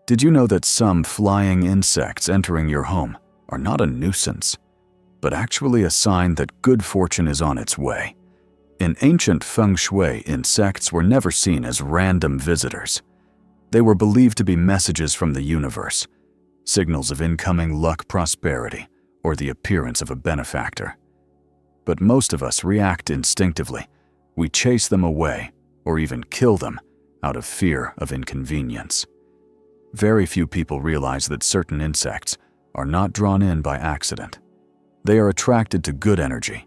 Did you know that some flying insects entering your home are not a nuisance, but actually a sign that good fortune is on its way? In ancient Feng Shui, insects were never seen as random visitors. They were believed to be messages from the universe, signals of incoming luck, prosperity, or the appearance of a benefactor. But most of us react instinctively. We chase them away, or even kill them, out of fear of inconvenience. Very few people realize that certain insects are not drawn in by accident. They are attracted to good energy,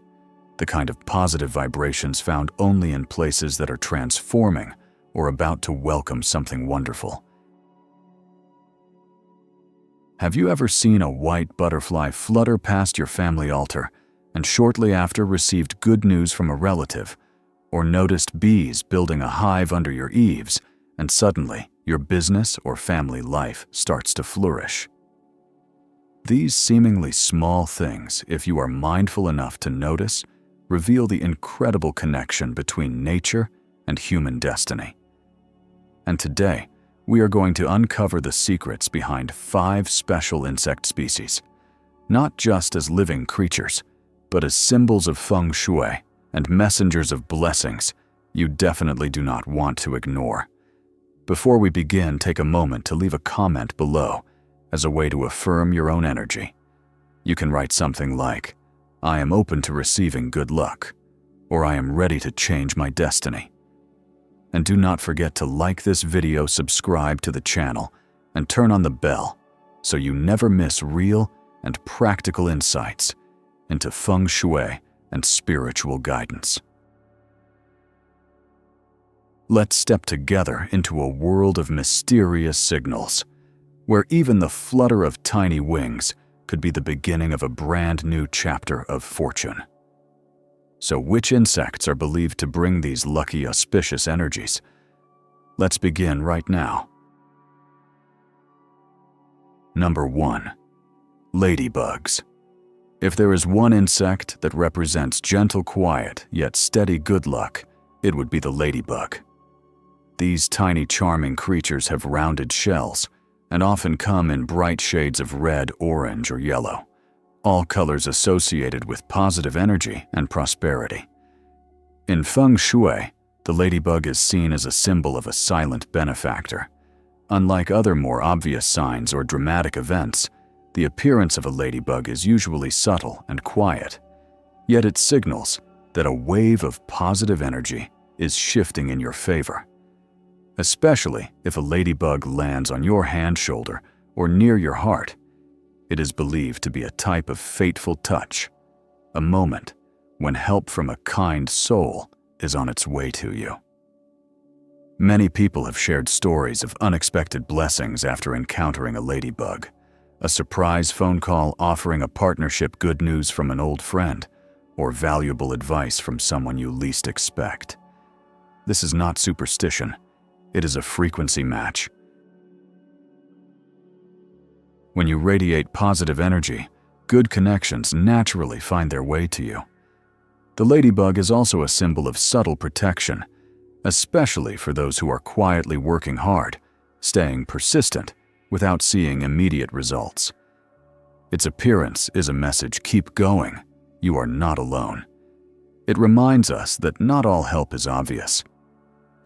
the kind of positive vibrations found only in places that are transforming or about to welcome something wonderful. Have you ever seen a white butterfly flutter past your family altar and shortly after received good news from a relative, or noticed bees building a hive under your eaves and suddenly your business or family life starts to flourish? These seemingly small things, if you are mindful enough to notice, reveal the incredible connection between nature and human destiny. And today, we are going to uncover the secrets behind 5 special insect species, not just as living creatures, but as symbols of Feng Shui and messengers of blessings you definitely do not want to ignore. Before we begin, take a moment to leave a comment below as a way to affirm your own energy. You can write something like, "I am open to receiving good luck," or "I am ready to change my destiny." And do not forget to like this video, subscribe to the channel, and turn on the bell so you never miss real and practical insights into Feng Shui and spiritual guidance. Let's step together into a world of mysterious signals, where even the flutter of tiny wings could be the beginning of a brand new chapter of fortune. So which insects are believed to bring these lucky, auspicious energies? Let's begin right now. Number 1. Ladybugs. If there is one insect that represents gentle quiet yet steady good luck, it would be the ladybug. These tiny charming creatures have rounded shells and often come in bright shades of red, orange, or yellow, all colors associated with positive energy and prosperity. In Feng Shui, the ladybug is seen as a symbol of a silent benefactor. Unlike other more obvious signs or dramatic events, the appearance of a ladybug is usually subtle and quiet, yet it signals that a wave of positive energy is shifting in your favor. Especially if a ladybug lands on your hand, shoulder, or near your heart, it is believed to be a type of fateful touch, a moment when help from a kind soul is on its way to you. Many people have shared stories of unexpected blessings after encountering a ladybug. A surprise phone call offering a partnership, good news from an old friend, or valuable advice from someone you least expect. This is not superstition. It is a frequency match. When you radiate positive energy, good connections naturally find their way to you. The ladybug is also a symbol of subtle protection, especially for those who are quietly working hard, staying persistent without seeing immediate results. Its appearance is a message: keep going, you are not alone. It reminds us that not all help is obvious.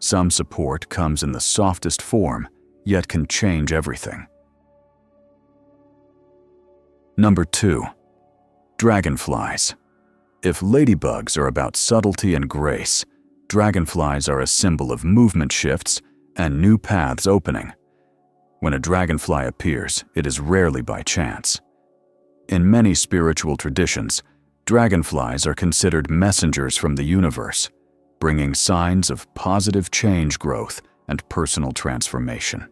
Some support comes in the softest form, yet can change everything. Number 2. Dragonflies. If ladybugs are about subtlety and grace, dragonflies are a symbol of movement shifts and new paths opening. When a dragonfly appears, it is rarely by chance. In many spiritual traditions, dragonflies are considered messengers from the universe, bringing signs of positive change, growth, and personal transformation.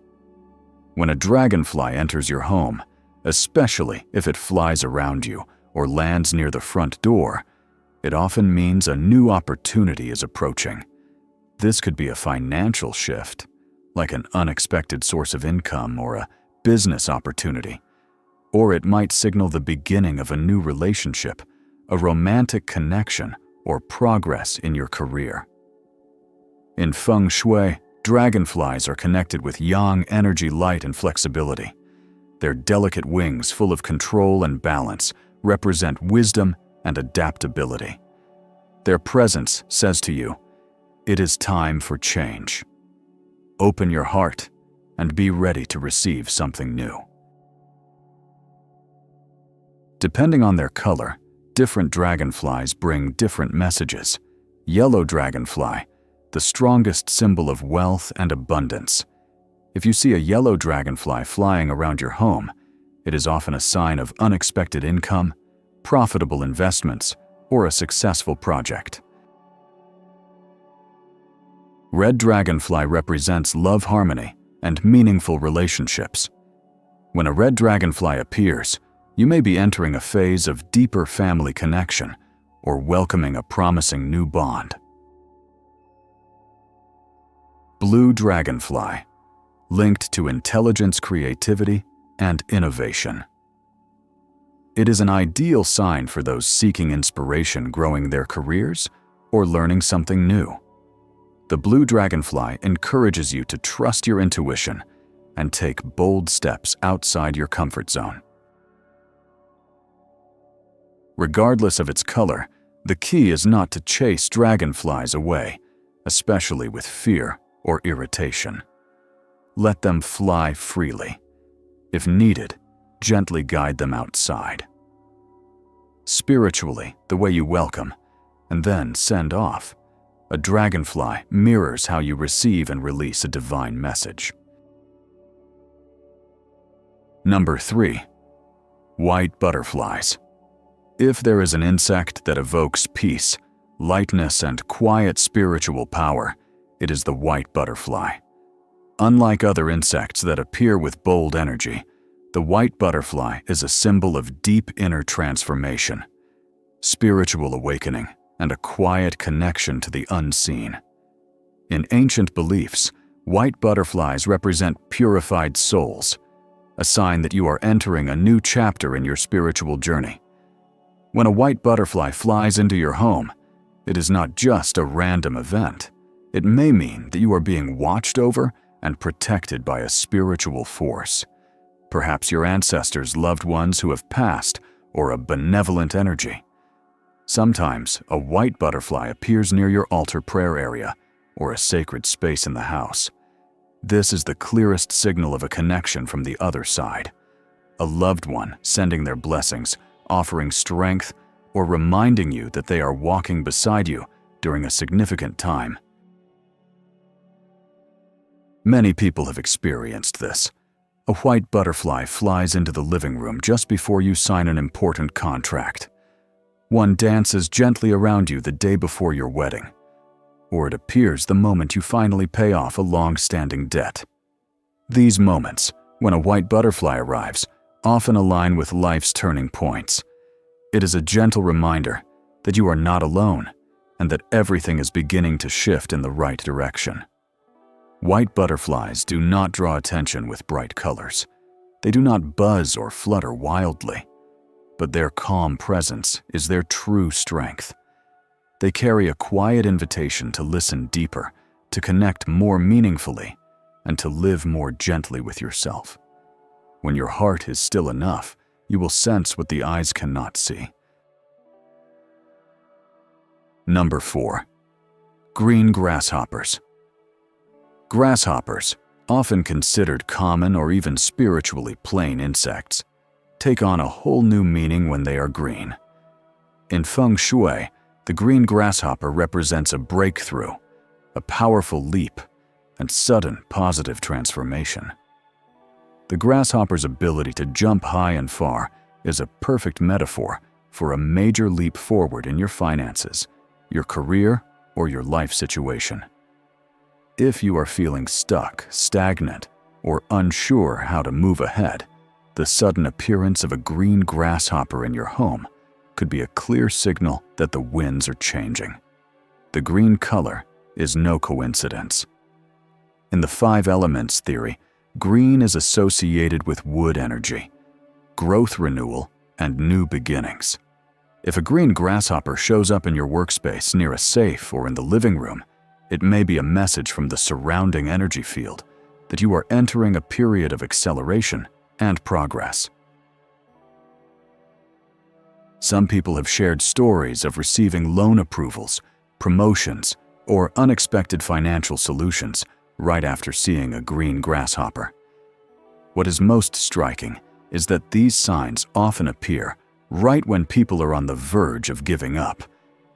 When a dragonfly enters your home, especially if it flies around you or lands near the front door, it often means a new opportunity is approaching. This could be a financial shift, like an unexpected source of income or a business opportunity. Or it might signal the beginning of a new relationship, a romantic connection, or progress in your career. In Feng Shui, Dragonflies are connected with yang energy, light, and flexibility. Their delicate wings, full of control and balance, represent wisdom and adaptability. Their presence says to you, it is time for change. Open your heart and be ready to receive something new. Depending on their color, different dragonflies bring different messages. Yellow dragonfly, the strongest symbol of wealth and abundance. If you see a yellow dragonfly flying around your home, it is often a sign of unexpected income, profitable investments, or a successful project. Red dragonfly represents love, harmony, and meaningful relationships. When a red dragonfly appears, you may be entering a phase of deeper family connection or welcoming a promising new bond. Blue dragonfly, linked to intelligence, creativity, and innovation. It is an ideal sign for those seeking inspiration, growing their careers, or learning something new. The blue dragonfly encourages you to trust your intuition and take bold steps outside your comfort zone. Regardless of its color, the key is not to chase dragonflies away, especially with fear or irritation. Let them fly freely. If needed, gently guide them outside. Spiritually, the way you welcome and then send off a dragonfly mirrors how you receive and release a divine message. Number 3. White butterflies. If there is an insect that evokes peace, lightness, and quiet spiritual power, it is the white butterfly. Unlike other insects that appear with bold energy, the white butterfly is a symbol of deep inner transformation, spiritual awakening, and a quiet connection to the unseen. In ancient beliefs, white butterflies represent purified souls, a sign that you are entering a new chapter in your spiritual journey. When a white butterfly flies into your home, it is not just a random event. It may mean that you are being watched over and protected by a spiritual force. Perhaps your ancestors, loved ones who have passed, or a benevolent energy. Sometimes, a white butterfly appears near your altar prayer area or a sacred space in the house. This is the clearest signal of a connection from the other side. A loved one sending their blessings, offering strength, or reminding you that they are walking beside you during a significant time. Many people have experienced this. A white butterfly flies into the living room just before you sign an important contract. One dances gently around you the day before your wedding, or it appears the moment you finally pay off a long-standing debt. These moments, when a white butterfly arrives, often align with life's turning points. It is a gentle reminder that you are not alone and that everything is beginning to shift in the right direction. White butterflies do not draw attention with bright colors. They do not buzz or flutter wildly, but their calm presence is their true strength. They carry a quiet invitation to listen deeper, to connect more meaningfully, and to live more gently with yourself. When your heart is still enough, you will sense what the eyes cannot see. Number 4. Green grasshoppers. Grasshoppers, often considered common or even spiritually plain insects, take on a whole new meaning when they are green. In Feng Shui, the green grasshopper represents a breakthrough, a powerful leap, and sudden positive transformation. The grasshopper's ability to jump high and far is a perfect metaphor for a major leap forward in your finances, your career, or your life situation. If you are feeling stuck, stagnant, or unsure how to move ahead, the sudden appearance of a green grasshopper in your home could be a clear signal that the winds are changing. The green color is no coincidence. In the 5 elements theory, green is associated with wood energy, growth, renewal, and new beginnings. If a green grasshopper shows up in your workspace, near a safe, or in the living room, It may be a message from the surrounding energy field that you are entering a period of acceleration and progress. Some people have shared stories of receiving loan approvals, promotions, or unexpected financial solutions right after seeing a green grasshopper. What is most striking is that these signs often appear right when people are on the verge of giving up,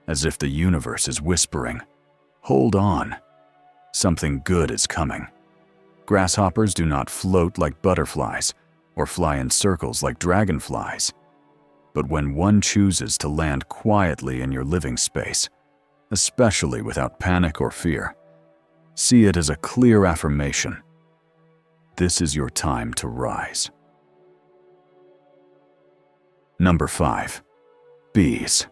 as if the universe is whispering, "Hold on, something good is coming." Grasshoppers do not float like butterflies or fly in circles like dragonflies. But when one chooses to land quietly in your living space, especially without panic or fear, see it as a clear affirmation. This is your time to rise. Number 5. Bees.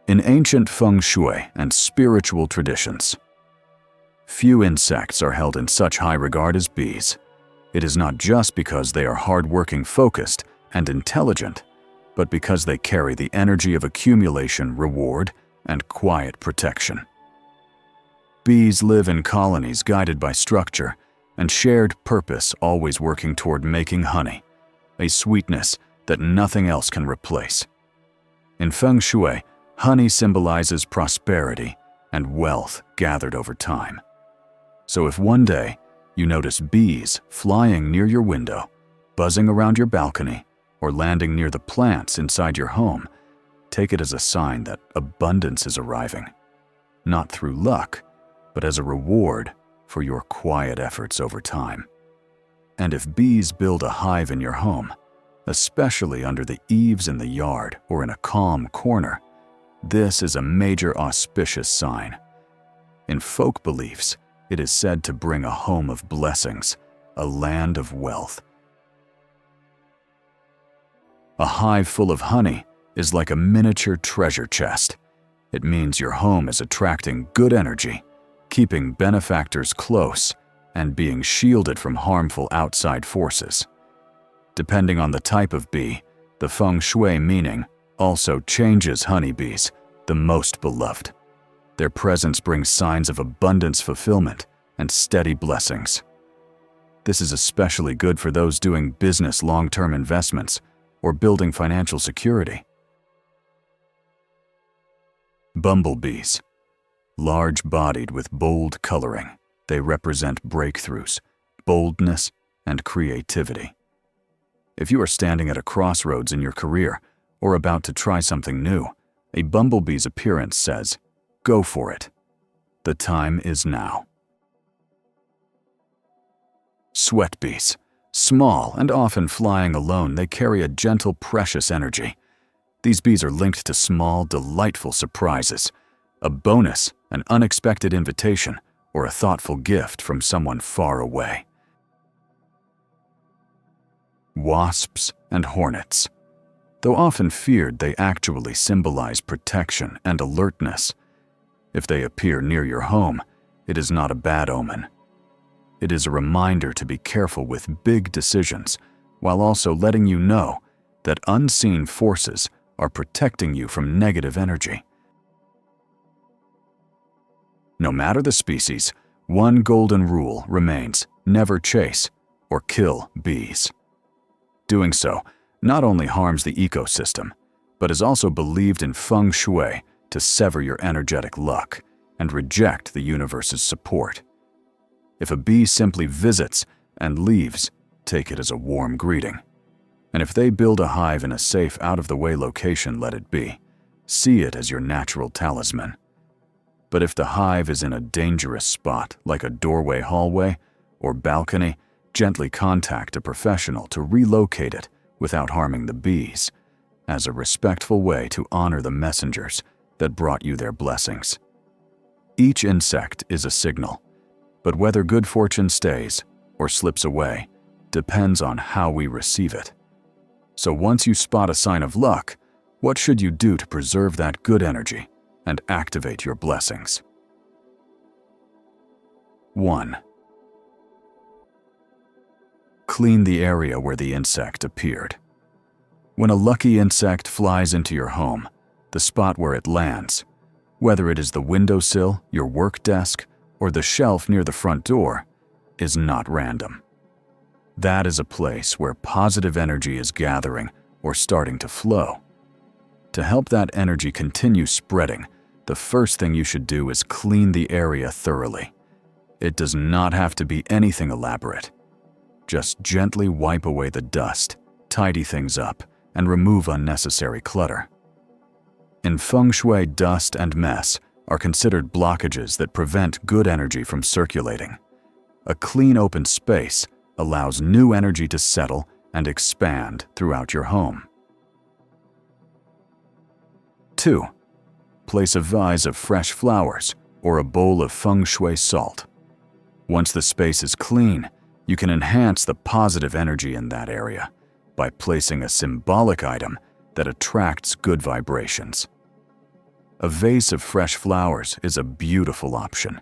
In ancient Feng Shui and spiritual traditions, few insects are held in such high regard as bees. It is not just because they are hardworking, focused, and intelligent, but because they carry the energy of accumulation, reward, and quiet protection. Bees live in colonies guided by structure and shared purpose, always working toward making honey, a sweetness that nothing else can replace. In Feng Shui, honey symbolizes prosperity and wealth gathered over time. So if one day you notice bees flying near your window, buzzing around your balcony, or landing near the plants inside your home, take it as a sign that abundance is arriving, not through luck, but as a reward for your quiet efforts over time. And if bees build a hive in your home, especially under the eaves in the yard or in a calm corner, this is a major auspicious sign. In folk beliefs, it is said to bring a home of blessings, a land of wealth. A hive full of honey is like a miniature treasure chest. It means your home is attracting good energy, keeping benefactors close, and being shielded from harmful outside forces. Depending on the type of bee, the Feng Shui meaning also changes honeybees, the most beloved. Their presence brings signs of abundance, fulfillment, and steady blessings. This is especially good for those doing business, long-term investments, or building financial security. Bumblebees. Large-bodied with bold coloring, they represent breakthroughs, boldness, and creativity. If you are standing at a crossroads in your career or about to try something new, a bumblebee's appearance says, "Go for it. The time is now." Sweat bees. Small and often flying alone, they carry a gentle, precious energy. These bees are linked to small, delightful surprises, a bonus, an unexpected invitation, or a thoughtful gift from someone far away. Wasps and hornets. Though often feared, they actually symbolize protection and alertness. If they appear near your home, it is not a bad omen. It is a reminder to be careful with big decisions, while also letting you know that unseen forces are protecting you from negative energy. No matter the species, one golden rule remains: never chase or kill bees. Doing so not only harms the ecosystem, but is also believed in Feng Shui to sever your energetic luck and reject the universe's support. If a bee simply visits and leaves, take it as a warm greeting. And if they build a hive in a safe, out-of-the-way location, let it be. See it as your natural talisman. But if the hive is in a dangerous spot, like a doorway, hallway, or balcony, gently contact a professional to relocate it without harming the bees, as a respectful way to honor the messengers that brought you their blessings. Each insect is a signal, but whether good fortune stays or slips away depends on how we receive it. So once you spot a sign of luck, what should you do to preserve that good energy and activate your blessings? 1. Clean the area where the insect appeared. When a lucky insect flies into your home, the spot where it lands, whether it is the windowsill, your work desk, or the shelf near the front door is not random. That is a place where positive energy is gathering or starting to flow. To help that energy continue spreading, the first thing you should do is clean the area thoroughly. It does not have to be anything elaborate. Just gently wipe away the dust, tidy things up, and remove unnecessary clutter. In Feng Shui, dust and mess are considered blockages that prevent good energy from circulating. A clean, open space allows new energy to settle and expand throughout your home. 2. Place a vase of fresh flowers or a bowl of Feng Shui salt. Once the space is clean, you can enhance the positive energy in that area by placing a symbolic item that attracts good vibrations. A vase of fresh flowers is a beautiful option.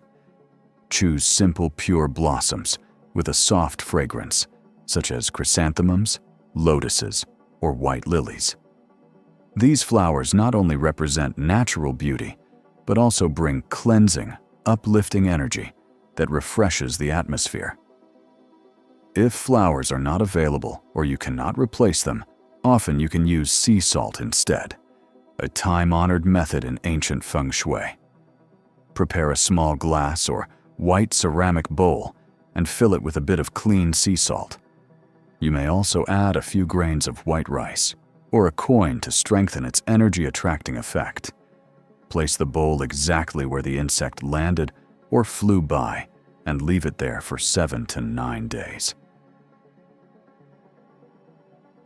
Choose simple, pure blossoms with a soft fragrance, such as chrysanthemums, lotuses, or white lilies. These flowers not only represent natural beauty, but also bring cleansing, uplifting energy that refreshes the atmosphere. If flowers are not available or you cannot replace them, often you can use sea salt instead, a time-honored method in ancient Feng Shui. Prepare a small glass or white ceramic bowl and fill it with a bit of clean sea salt. You may also add a few grains of white rice or a coin to strengthen its energy-attracting effect. Place the bowl exactly where the insect landed or flew by and leave it there for 7 to 9 days.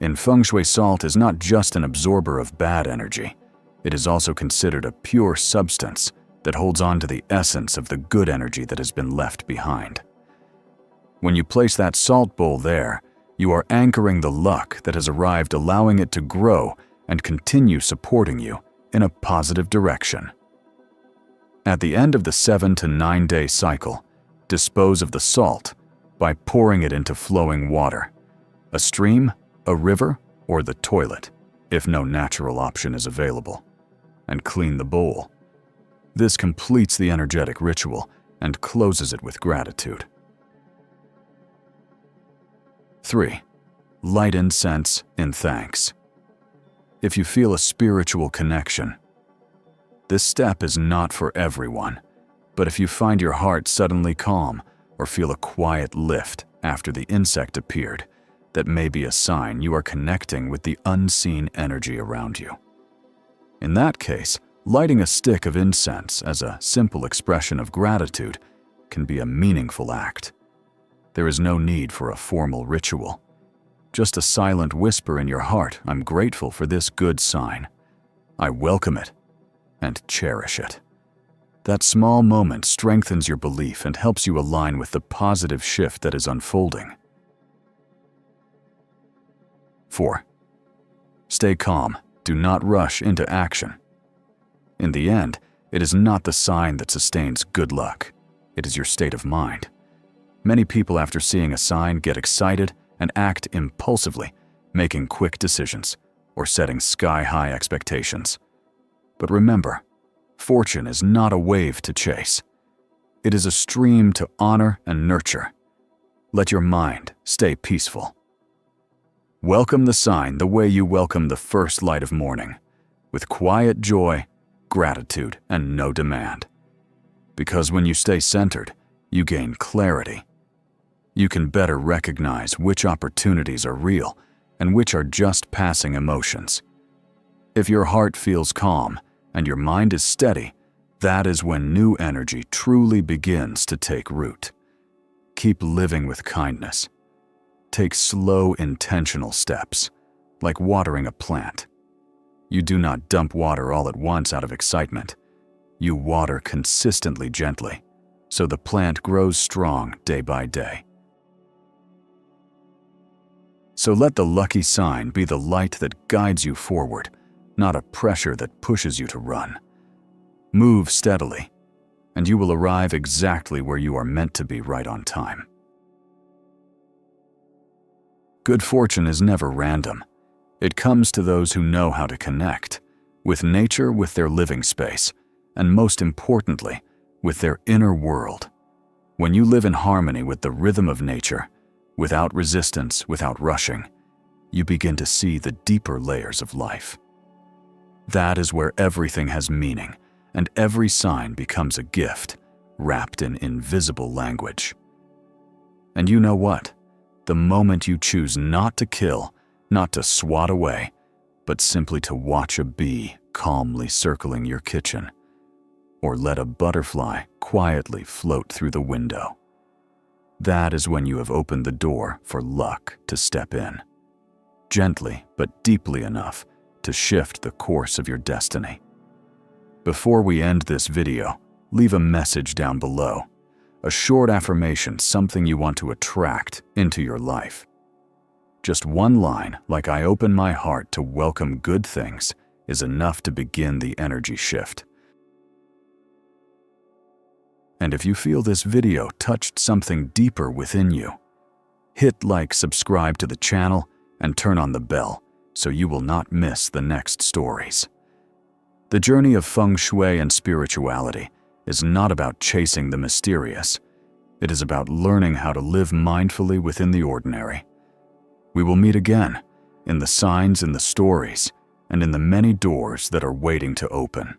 In Feng Shui, salt is not just an absorber of bad energy. It is also considered a pure substance that holds on to the essence of the good energy that has been left behind. When you place that salt bowl there, you are anchoring the luck that has arrived, allowing it to grow and continue supporting you in a positive direction. At the end of the 7 to 9 day cycle, dispose of the salt by pouring it into flowing water, a stream, a river, or the toilet, if no natural option is available, and clean the bowl. This completes the energetic ritual and closes it with gratitude. 3. Light incense in thanks. If you feel a spiritual connection, this step is not for everyone, but if you find your heart suddenly calm or feel a quiet lift after the insect appeared, that may be a sign you are connecting with the unseen energy around you. In that case, lighting a stick of incense as a simple expression of gratitude can be a meaningful act. There is no need for a formal ritual. Just a silent whisper in your heart, "I'm grateful for this good sign. I welcome it and cherish it." That small moment strengthens your belief and helps you align with the positive shift that is unfolding. 4. Stay calm. Do not rush into action. In the end, it is not the sign that sustains good luck. It is your state of mind. Many people, after seeing a sign, get excited and act impulsively, making quick decisions or setting sky-high expectations. But remember, fortune is not a wave to chase. It is a stream to honor and nurture. Let your mind stay peaceful. Welcome the sign the way you welcome the first light of morning, with quiet joy, gratitude, and no demand. Because when you stay centered, you gain clarity. You can better recognize which opportunities are real and which are just passing emotions. If your heart feels calm and your mind is steady, that is when new energy truly begins to take root. Keep living with kindness. Take slow, intentional steps, like watering a plant. You do not dump water all at once out of excitement. You water consistently, gently, so the plant grows strong day by day. So let the lucky sign be the light that guides you forward, not a pressure that pushes you to run. Move steadily, and you will arrive exactly where you are meant to be, right on time. Good fortune is never random. It comes to those who know how to connect with nature, with their living space, and most importantly, with their inner world, When you live in harmony with the rhythm of nature, without resistance, without rushing, you begin to see the deeper layers of life. That is where everything has meaning, and every sign becomes a gift, wrapped in invisible language. And you know what? The moment you choose not to kill, not to swat away, but simply to watch a bee calmly circling your kitchen, or let a butterfly quietly float through the window, that is when you have opened the door for luck to step in, gently but deeply enough to shift the course of your destiny. Before we end this video, leave a message down below, a short affirmation, something you want to attract into your life. Just one line, like "I open my heart to welcome good things," is enough to begin the energy shift. And if you feel this video touched something deeper within you, hit like, subscribe to the channel, and turn on the bell so you will not miss the next stories. The journey of Feng Shui and spirituality is not about chasing the mysterious. It is about learning how to live mindfully within the ordinary. We will meet again in the signs, in the stories, and in the many doors that are waiting to open.